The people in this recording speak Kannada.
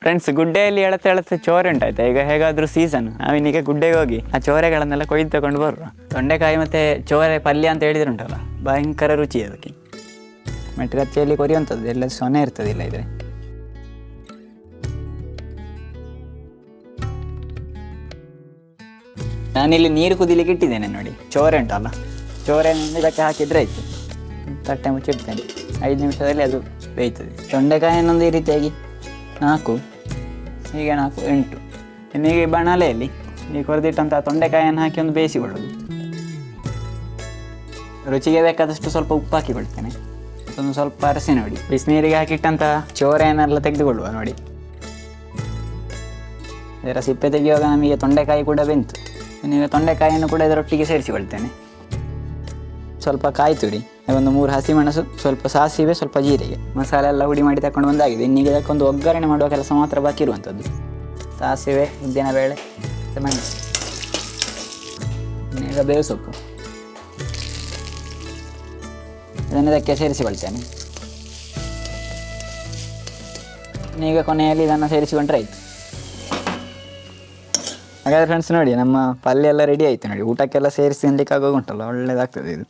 ಫ್ರೆಂಡ್ಸ್, ಗುಡ್ಡೆಯಲ್ಲಿ ಎಳತ್ತೆ ಚೋರೆ ಉಂಟಾಯ್ತಾ. ಈಗ ಹೇಗಾದರೂ ಸೀಸನ್, ನಾವಿನ್ನೀಗ ಗುಡ್ಡೆಗೆ ಹೋಗಿ ಆ ಚೋರೆಗಳನ್ನೆಲ್ಲ ಕೊಯ್ದು ತಗೊಂಡು ಬರುವ. ತೊಂಡೆಕಾಯಿ ಮತ್ತು ಚೋರೆ ಪಲ್ಯ ಅಂತ ಹೇಳಿದ್ರೆ ಉಂಟಲ್ಲ, ಭಯಂಕರ ರುಚಿ ಅದಕ್ಕೆ. ಮೆಟ್ಗತ್ತಿಯಲ್ಲಿ ಕೊರಿಯುವಂಥದ್ದು, ಎಲ್ಲ ಸೊನೆ ಇರ್ತದಿಲ್ಲ ಇದ್ರೆ. ನಾನಿಲ್ಲಿ ನೀರು ಕುದಿಲಿಕ್ಕೆ ಇಟ್ಟಿದ್ದೇನೆ ನೋಡಿ. ಚೋರೆ ಉಂಟಲ್ಲ, ಚೋರೆ ಇದಕ್ಕೆ ಹಾಕಿದರೆ ಆಯಿತು. ತಟ್ಟೆ ಮುಚ್ಚಿಡ್ತೇನೆ, 5 ನಿಮಿಷದಲ್ಲಿ ಅದು ಬೇಯ್ತದೆ. ತೊಂಡೆಕಾಯಿನೊಂದು ಈ ರೀತಿಯಾಗಿ 4, ಹೀಗೆ 4, 8. ಇನ್ನೀಗ ಈ ಬಾಣಲೆಯಲ್ಲಿ ಈ ಕೊರೆದಿಟ್ಟಂಥ ತೊಂಡೆಕಾಯನ್ನು ಹಾಕಿ ಒಂದು ಬೇಯಿಸಿಕೊಳ್ಳೋದು. ರುಚಿಗೆ ಬೇಕಾದಷ್ಟು ಸ್ವಲ್ಪ ಉಪ್ಪು ಹಾಕಿಕೊಳ್ತೇನೆ, ಒಂದು ಸ್ವಲ್ಪ ಅರಸಿನ ನೋಡಿ. ಬಿಸಿನೀರಿಗೆ ಹಾಕಿಟ್ಟಂಥ ಚೋರೆಯನ್ನೆಲ್ಲ ತೆಗೆದುಕೊಳ್ಳುವ ನೋಡಿ. ಇದರ ಸಿಪ್ಪೆ ತೆಗೆಯುವಾಗ ನಮಗೆ ತೊಂಡೆಕಾಯಿ ಕೂಡ ಬೆಂತು. ಈಗ ತೊಂಡೆಕಾಯಿಯನ್ನು ಕೂಡ ಇದರೊಟ್ಟಿಗೆ ಸೇರಿಸಿಕೊಳ್ತೇನೆ. ಸ್ವಲ್ಪ ಕಾಯಿ ತುರಿ, ಒಂದು 3 ಹಸಿಮೆಣಸು, ಸ್ವಲ್ಪ ಸಾಸಿವೆ, ಸ್ವಲ್ಪ ಜೀರಿಗೆ, ಮಸಾಲೆ ಎಲ್ಲ ಹುಡಿ ಮಾಡಿ ತಗೊಂಡು ಬಂದಾಗಿದೆ. ಇನ್ನೀಗ ಇದಕ್ಕೊಂದು ಒಗ್ಗರಣೆ ಮಾಡುವ ಕೆಲಸ ಮಾತ್ರ ಬಾಕಿ ಇರುವಂಥದ್ದು. ಸಾಸಿವೆ, ಉದ್ದಿನಬೇಳೆ ಮತ್ತು ಮೆಣಸು, ಈಗ ಬೇವು ಸೊಪ್ಪು, ಇದನ್ನು ಇದಕ್ಕೆ ಸೇರಿಸಿಕೊಳ್ತೇನೆ. ಈಗ ಕೊನೆಯಲ್ಲಿ ಇದನ್ನು ಸೇರಿಸಿಕೊಂಡ್ರೆ ಆಯಿತು. ಹಾಗಾದರೆ ಫ್ರೆಂಡ್ಸ್ ನೋಡಿ, ನಮ್ಮ ಪಲ್ಯ ಎಲ್ಲ ರೆಡಿ ಆಯಿತು ನೋಡಿ. ಊಟಕ್ಕೆಲ್ಲ ಸೇರಿಸಿ ತಿನ್ಲಿಕ್ಕೆ ಆಗೋಗುಂಟಲ್ಲ, ಒಳ್ಳೆಯದಾಗ್ತದೆ ಇದು.